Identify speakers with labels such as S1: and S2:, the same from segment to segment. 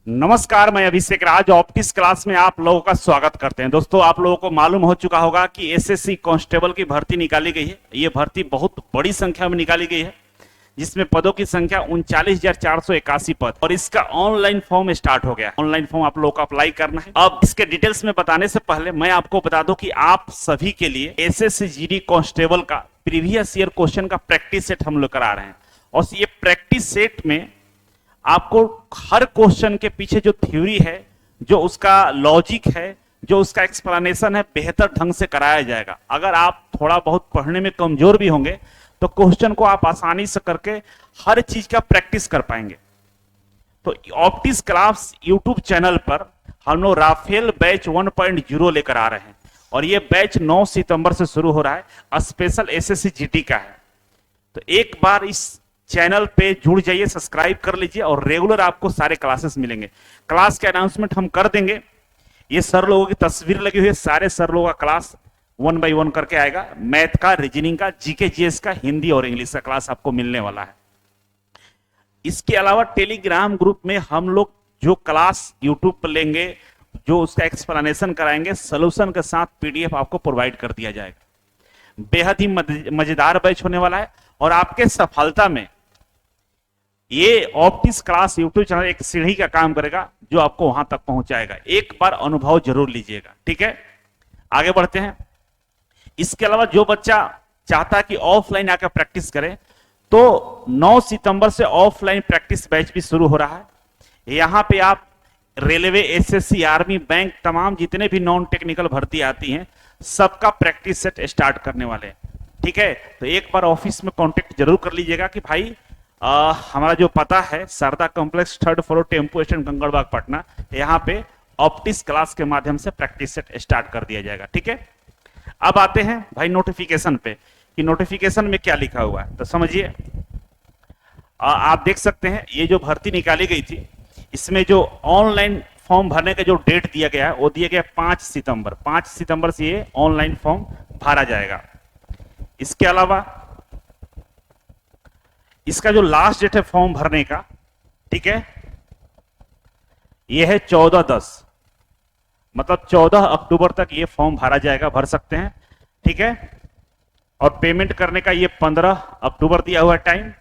S1: नमस्कार, मैं अभिषेक राज optics class में आप लोगों का स्वागत करते हैं। दोस्तों, आप लोगों को मालूम हो चुका होगा कि एसएससी कांस्टेबल की भर्ती निकाली गई है। ये भर्ती बहुत बड़ी संख्या में निकाली गई है, जिसमें पदों की संख्या 39,481 पद, और इसका ऑनलाइन फॉर्म स्टार्ट हो गया। ऑनलाइन फॉर्म आप लोगों को अप्लाई करना है। अब इसके डिटेल्स में बताने से पहले मैं आपको बता दूं कि आप सभी के लिए एसएससी जीडी कांस्टेबल का प्रीवियस ईयर क्वेश्चन का प्रैक्टिस सेट हम लोग करा रहे हैं। और ये प्रैक्टिस सेट में आपको हर क्वेश्चन के पीछे जो थ्योरी है, जो उसका लॉजिक है, जो उसका एक्सप्लेनेशन है, बेहतर ढंग से कराया जाएगा। अगर आप थोड़ा बहुत पढ़ने में कमजोर भी होंगे तो क्वेश्चन को आप आसानी से करके हर चीज का प्रैक्टिस कर पाएंगे। तो ऑप्टिक्स क्लास यूट्यूब चैनल पर हम लोग राफेल बैच 1.0 लेकर आ रहे हैं, और ये बैच 9 सितंबर से शुरू हो रहा है। स्पेशल एसएससी जीडी का है। तो एक बार इस चैनल पे जुड़ जाइए, सब्सक्राइब कर लीजिए, और रेगुलर आपको सारे क्लासेस मिलेंगे। क्लास के अनाउंसमेंट हम कर देंगे। ये सर लोगों की तस्वीर लगी हुई है। सारे सर लोगों का क्लास 1 by 1 करके आएगा। मैथ का, रीजनिंग का, जीके जीएस का, हिंदी और इंग्लिश का क्लास आपको मिलने वाला है। इसके अलावा टेलीग्राम ग्रुप में हम लोग जो क्लास यूट्यूब पर लेंगे, जो उसका एक्सप्लेनेशन कराएंगे, सोल्यूशन के साथ पीडीएफ आपको प्रोवाइड कर दिया जाएगा। बेहद ही मजेदार बैच होने वाला है, और आपके सफलता में ये ऑप्टिक्स क्लास यूट्यूब चैनल एक सीढ़ी का काम करेगा, जो आपको वहां तक पहुंचाएगा। एक बार अनुभव जरूर लीजिएगा, ठीक है। आगे बढ़ते हैं। इसके अलावा जो बच्चा चाहता है कि ऑफलाइन आकर प्रैक्टिस करे, तो 9 सितंबर से ऑफलाइन प्रैक्टिस बैच भी शुरू हो रहा है। यहां पे आप रेलवे, एसएससी, आर्मी, बैंक, तमाम जितने भी नॉन टेक्निकल भर्ती आती हैं, सबका प्रैक्टिस सेट स्टार्ट करने वाले हैं, ठीक है। तो एक बार ऑफिस में कांटेक्ट जरूर कर लीजिएगा कि भाई हमारा जो पता है Sharda complex, 3rd floor, tempo stand, Kankarbagh, Patna, यहाँ पे ऑप्टिक्स क्लास के माध्यम से प्रैक्टिस सेट स्टार्ट कर दिया जाएगा, ठीक है। अब आते हैं भाई नोटिफिकेशन पे, कि नोटिफिकेशन में क्या लिखा हुआ है। तो समझिए, आप देख सकते हैं ये जो भर्ती निकाली गई थी, इसमें जो ऑनलाइन फॉर्म भरने का जो डेट दिया गया है, वो दिया गया 5 सितंबर। 5 सितंबर से ये ऑनलाइन फॉर्म भरा जाएगा। इसके अलावा इसका जो लास्ट डेट है फॉर्म भरने का, ठीक है, ये है 14/10, मतलब 14 अक्टूबर तक ये फॉर्म भरा जाएगा, भर सकते हैं, ठीक है। और पेमेंट करने का ये 15 अक्टूबर दिया हुआ टाइम।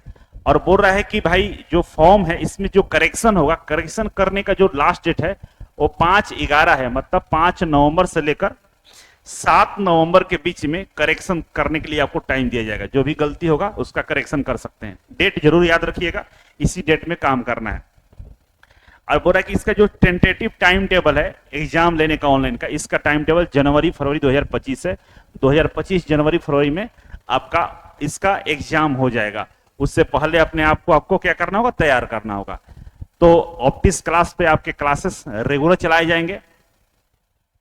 S1: और बोल रहा है कि भाई जो फॉर्म है, इसमें जो करेक्शन होगा, करेक्शन करने का जो लास्ट डेट है वो 5/11 है, मतलब 5 नवंबर से लेकर 7 नवंबर के बीच में करेक्शन करने के लिए आपको टाइम दिया जाएगा। जो भी गलती होगा उसका करेक्शन कर सकते हैं। डेट जरूर याद रखिएगा, इसी डेट में काम करना है। और बोल रहा है कि इसका जो टेंटेटिव टाइम टेबल है एग्जाम लेने का ऑनलाइन का, इसका टाइम टेबल जनवरी-फरवरी 2025 है। 2025 जनवरी-फरवरी में आपका इसका एग्जाम हो जाएगा। उससे पहले अपने आप को आपको क्या करना होगा, तैयार करना होगा। तो ऑप्टिक्स क्लास पे आपके क्लासेस रेगुलर चलाए जाएंगे।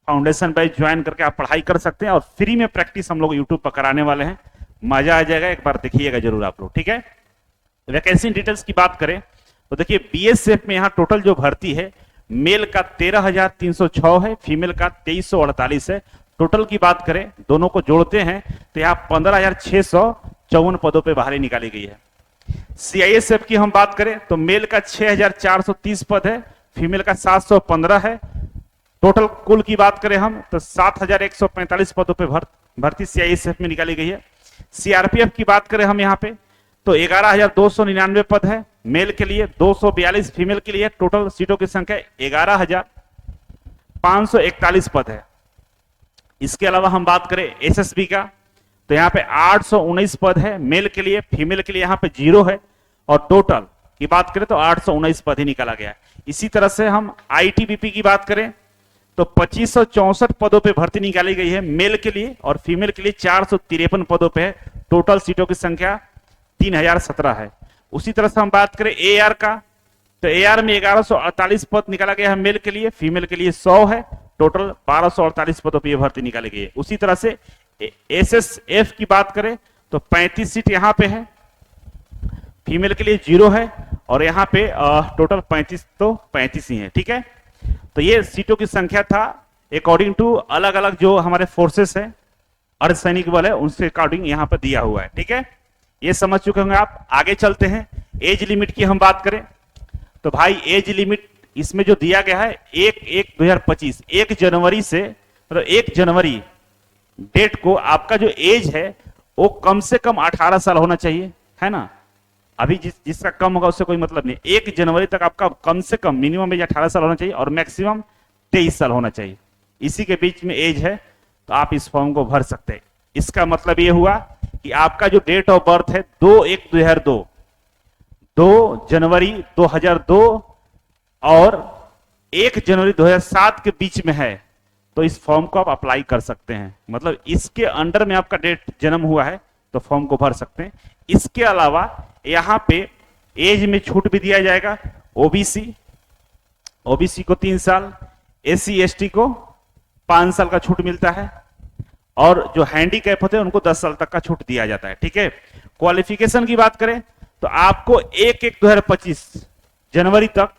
S1: फाउंडेशन बैच ज्वाइन करके आप पढ़ाई कर सकते हैं, और फ्री में प्रैक्टिस हम लोग यूट्यूब पर कराने वाले हैं। मजा आ जाएगा, एक बार देखिएगा जरूर आप लोग, ठीक है। वैकेंसी डिटेल्स की बात करें तो देखिए, बीएसएफ में यहाँ टोटल जो भर्ती है, मेल का 13,306 है, फीमेल का 2,348 है। टोटल की बात करें, दोनों को जोड़ते हैं तो यहाँ 15,654 पदों पर बहाली निकाली गई है। सीआईएसएफ की हम बात करें तो मेल का 6,430 पद है, फीमेल का 715 है। टोटल कुल की बात करें हम तो 7,145 पदों पे भर्ती सीआईएसएफ में निकाली गई है। सीआरपीएफ की बात करें हम यहाँ पे तो 11,299 पद है मेल के लिए, 242 फीमेल के लिए। टोटल सीटों की संख्या 11,541 पद है। इसके अलावा हम बात करें एसएसबी का तो यहाँ पे 819 पद है मेल के लिए, फीमेल के लिए यहाँ पे 0 है। और टोटल की बात करें तो 819 पद ही निकाला गया है। इसी तरह से हम आईटीबीपी की बात करें तो 2564 पदों पे भर्ती निकाली गई है मेल के लिए, और फीमेल के लिए 453 पदों पे है। टोटल सीटों की संख्या 3017 है। उसी तरह से हम बात करें एआर का तो एआर में 1148 पद निकाला गया है मेल के लिए, फीमेल के लिए 100 है। टोटल 1248 पदों पर भर्ती निकाली गई है। उसी तरह से एसएसएफ की बात करें तो 35 सीट यहाँ पे है, फीमेल के लिए 0 है, और यहाँ पे टोटल 35 तो 35 ही है, ठीक है। तो ये सीटों की संख्या था अकॉर्डिंग टू अलग अलग जो हमारे फोर्सेस है, अर्धसैनिक बल है, उनसे अकॉर्डिंग यहाँ पर दिया हुआ है, ठीक है। ये समझ चुके होंगे आप। आगे चलते हैं। एज लिमिट की हम बात करें तो भाई एज लिमिट इसमें जो दिया गया है 1/1/2025, 1 जनवरी से मतलब 1 जनवरी डेट को आपका जो एज है वो कम से कम 18 साल होना चाहिए, है ना। अभी जिसका कम होगा उससे कोई मतलब नहीं। 1 जनवरी तक आपका कम से कम मिनिमम एज 18 साल होना चाहिए और मैक्सिमम 23 साल होना चाहिए। इसी के बीच में एज है तो आप इस फॉर्म को भर सकते हैं। इसका मतलब ये हुआ कि आपका जो डेट ऑफ बर्थ है 2/1/2002, 2 जनवरी 2002 और 1 जनवरी 2007 के बीच में है तो इस फॉर्म को आप अप्लाई कर सकते हैं। मतलब इसके अंडर में आपका डेट जन्म हुआ है तो फॉर्म को भर सकते हैं। इसके अलावा यहां पे एज में छूट भी दिया जाएगा। ओबीसी को 3 साल, एससी एसटी को 5 साल का छूट मिलता है और जो हैंडीकैप होते हैं उनको 10 साल तक का छूट दिया जाता है। ठीक है। क्वालिफिकेशन की बात करें तो आपको 1/1/2025 जनवरी तक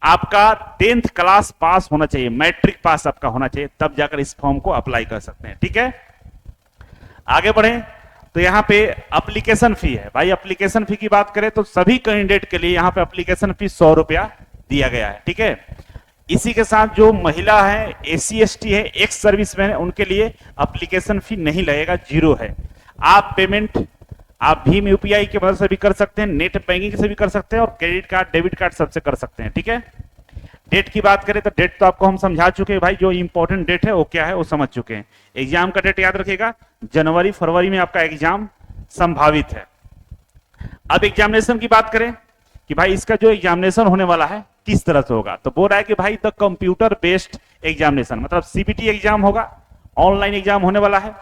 S1: आपका 10th क्लास पास होना चाहिए, मैट्रिक पास आपका होना चाहिए, तब जाकर इस फॉर्म को अप्लाई कर सकते हैं। ठीक है। आगे बढ़े तो यहां पे एप्लीकेशन फी है। भाई एप्लीकेशन फी की बात करें तो सभी कैंडिडेट के लिए यहां पे एप्लीकेशन फी 100 रुपया दिया गया है। ठीक है। इसी के साथ जो महिला है, एससी एसटी है, एक्स सर्विसमैन है, उनके लिए एप्लीकेशन फी नहीं लगेगा, 0 है। आप पेमेंट आप भीम यूपीआई की मदद से भी कर सकते हैं, नेट बैंकिंग से भी कर सकते हैं और क्रेडिट कार्ड डेबिट कार्ड सबसे कर सकते हैं। ठीक है। डेट की बात करें तो डेट तो आपको हम समझा चुके हैं भाई, जो इंपॉर्टेंट डेट है वो क्या है वो समझ चुके हैं। एग्जाम का डेट याद रखिएगा, जनवरी फरवरी में आपका एग्जाम संभावित है। अब एग्जामिनेशन की बात करें कि भाई इसका जो एग्जामिनेशन होने वाला है किस तरह से होगा, तो बोल रहा है कि भाई द कंप्यूटर बेस्ड एग्जामिनेशन, मतलब सीबीटी एग्जाम होगा, ऑनलाइन एग्जाम होने वाला है।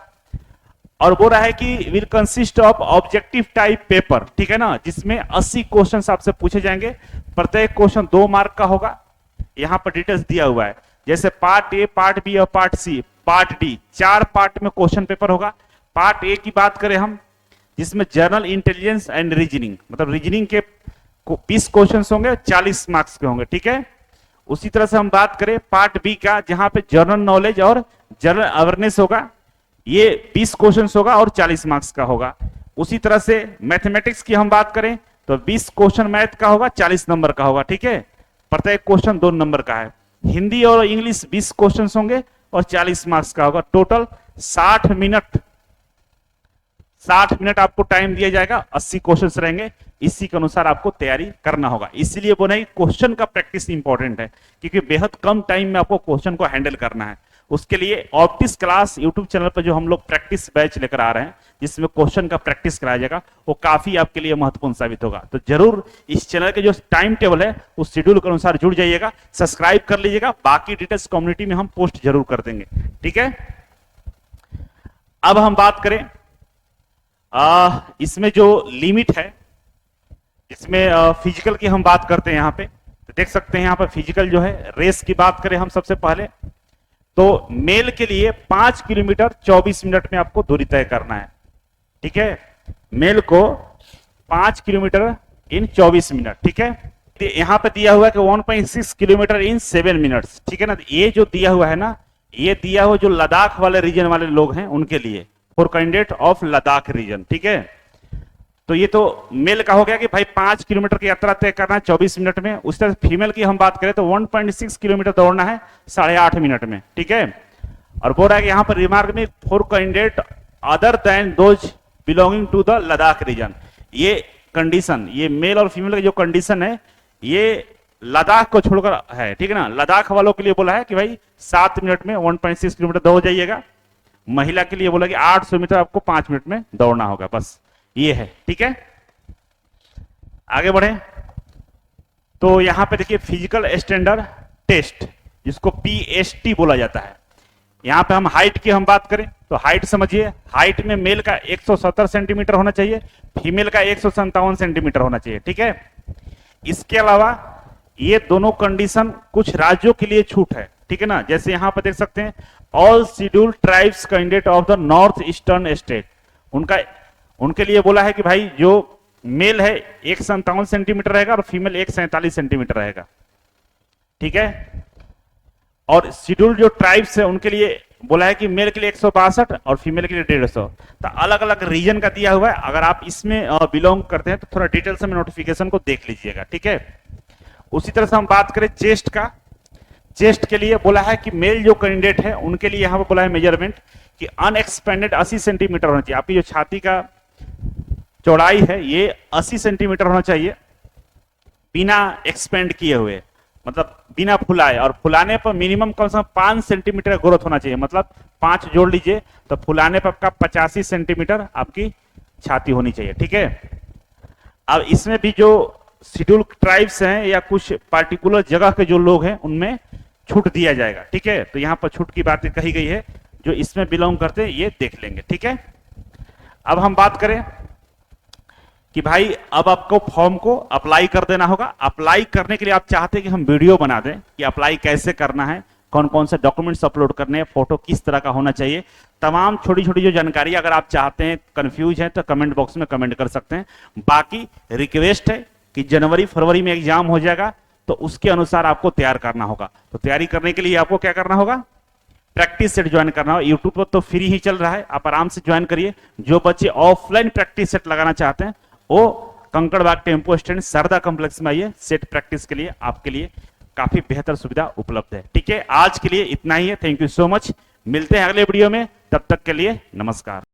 S1: और बोल रहा है कि will consist of objective type paper, ठीक है ना, जिसमें 80 क्वेश्चन आपसे पूछे जाएंगे। प्रत्येक क्वेश्चन 2 मार्क का होगा। यहां पर डिटेल्स दिया हुआ है, जैसे पार्ट ए, पार्ट बी और part C, part D, 4 part में क्वेश्चन पेपर होगा। पार्ट ए की बात करें हम, जिसमें जनरल इंटेलिजेंस एंड रीजनिंग, मतलब रीजनिंग के 20 क्वेश्चन होंगे, 40 मार्क्स के होंगे। ठीक है। उसी तरह से हम बात करें पार्ट बी का, जहां पे जनरल नॉलेज और जनरल अवेयरनेस होगा, ये 20 क्वेश्चन होगा और 40 मार्क्स का होगा। उसी तरह से मैथमेटिक्स की हम बात करें तो 20 क्वेश्चन मैथ का होगा, 40 नंबर का होगा। ठीक है। प्रत्येक क्वेश्चन 2 नंबर का है। हिंदी और इंग्लिश 20 क्वेश्चन होंगे और 40 मार्क्स का होगा। टोटल 60 मिनट आपको टाइम दिया जाएगा, 80 क्वेश्चन रहेंगे। इसी के अनुसार आपको तैयारी करना होगा। इसलिए बोले क्वेश्चन का प्रैक्टिस इंपॉर्टेंट है, क्योंकि बेहद कम टाइम में आपको क्वेश्चन को हैंडल करना है। उसके लिए ऑप्टिक्स क्लास यूट्यूब चैनल पर जो हम लोग प्रैक्टिस बैच लेकर आ रहे हैं, जिसमें क्वेश्चन का प्रैक्टिस कराया जाएगा, वो काफी आपके लिए महत्वपूर्ण साबित होगा। तो जरूर इस चैनल के जो टाइम टेबल है उस शेड्यूल के अनुसार जुड़ जाइएगा, सब्सक्राइब कर लीजिएगा। बाकी डिटेल्स कम्युनिटी में हम पोस्ट जरूर कर देंगे। ठीक है। अब हम बात करें इसमें जो लिमिट है, इसमें फिजिकल की हम बात करते हैं। यहां पे तो देख सकते हैं, यहां पर फिजिकल जो है, रेस की बात करें हम सबसे पहले तो मेल के लिए 5 किलोमीटर 24 मिनट में आपको दूरी तय करना है। ठीक है। मेल को 5 किलोमीटर इन 24 मिनट। ठीक है। यहां पे दिया हुआ है कि 1.6 किलोमीटर इन 7 मिनट्स। ठीक है ना। ये जो दिया हुआ है ना, ये दिया हुआ जो लद्दाख वाले रीजन वाले लोग हैं उनके लिए, for candidate of Ladakh region. ठीक है। तो ये तो मेल का हो गया कि भाई 5 किलोमीटर की यात्रा तय करना है 24 मिनट में। उस तरह फीमेल की हम बात करें तो 1.6 किलोमीटर दौड़ना है 8.5 मिनट में। ठीक है। और बोल रहा है कि यहां पर रिमार्क में for candidate other than those belonging to the Ladakh region, ये कंडीशन, ये मेल और फीमेल की जो कंडीशन है ये लद्दाख को छोड़कर है। ठीक है ना। लद्दाख वालों के लिए बोला है कि भाई 7 मिनट में 1.6 किलोमीटर दौड़ जाइएगा। महिला के लिए बोला कि 800 मीटर आपको 5 मिनट में दौड़ना होगा, बस ये है। ठीक है। आगे बढ़े तो यहां पे देखिए फिजिकल स्टैंडर्ड टेस्ट, जिसको पीएसटी बोला जाता है। यहां पे हम हाइट की हम बात करें तो हाइट समझिए, हाइट में मेल का 170 सेंटीमीटर होना चाहिए, फीमेल का 157 सेंटीमीटर होना चाहिए। ठीक है। इसके अलावा ये दोनों कंडीशन कुछ राज्यों के लिए छूट है। ठीक है ना। जैसे यहां पर देख सकते हैं, all scheduled tribes candidate of the north eastern state, उनके लिए बोला है कि भाई जो मेल है 157 सेंटीमीटर रहेगा और फीमेल 147 सेंटीमीटर रहेगा। ठीक है। और शेड्यूल्ड जो ट्राइब्स है उनके लिए बोला है कि मेल के लिए 162 और फीमेल के लिए 150। तो अलग अलग रीजन का दिया हुआ है। अगर आप इसमें बिलोंग करते हैं तो थोड़ा डिटेल से नोटिफिकेशन को देख लीजिएगा। ठीक है। उसी तरह से हम बात करें चेस्ट का, चेस्ट के लिए बोला है कि मेल जो कैंडिडेट है उनके लिए यहां पर बोला है मेजरमेंट कि अनएक्सपेंडेड 80 सेंटीमीटर होना चाहिए। आपकी जो छाती का चौड़ाई है ये 80 सेंटीमीटर होना चाहिए बिना एक्सपेंड किए हुए, मतलब बिना फुलाए, और फुलाने पर मिनिमम कम से कम 5 सेंटीमीटर ग्रोथ होना चाहिए, मतलब 5 जोड़ लीजिए तो फुलाने पर आपका 85 सेंटीमीटर आपकी छाती होनी चाहिए। ठीक है, अब इसमें भी जो शेड्यूल ट्राइब्स हैं या कुछ पार्टिकुलर जगह के जो लोग हैं उनमें छूट दिया जाएगा। ठीक है, तो यहां पर छूट की बात कही गई है, जो इसमें बिलोंग करते हैं ये देख लेंगे। ठीक है, अब हम बात करें कि भाई अब आपको फॉर्म को अप्लाई कर देना होगा। अप्लाई करने के लिए आप चाहते हैं कि हम वीडियो बना दें कि अप्लाई कैसे करना है, कौन कौन से डॉक्यूमेंट्स अपलोड करने हैं, फोटो किस तरह का होना चाहिए, तमाम छोटी छोटी जो जानकारी अगर आप चाहते हैं, कंफ्यूज हैं, तो कमेंट बॉक्स में कमेंट कर सकते हैं। बाकी रिक्वेस्ट है कि जनवरी फरवरी में एग्जाम हो जाएगा तो उसके अनुसार आपको तैयार करना होगा। तो तैयारी करने के लिए आपको क्या करना होगा, प्रैक्टिस सेट ज्वाइन करना होगा। यूट्यूब पर तो फ्री ही चल रहा है, आप आराम से ज्वाइन करिए। जो बच्चे ऑफलाइन प्रैक्टिस सेट लगाना चाहते हैं वो Kankarbagh tempo stand Sharda complex में आइए, सेट प्रैक्टिस के लिए आपके लिए काफी बेहतर सुविधा उपलब्ध है। ठीक है, आज के लिए इतना ही है। थैंक यू सो मच, मिलते हैं अगले वीडियो में, तब तक के लिए नमस्कार।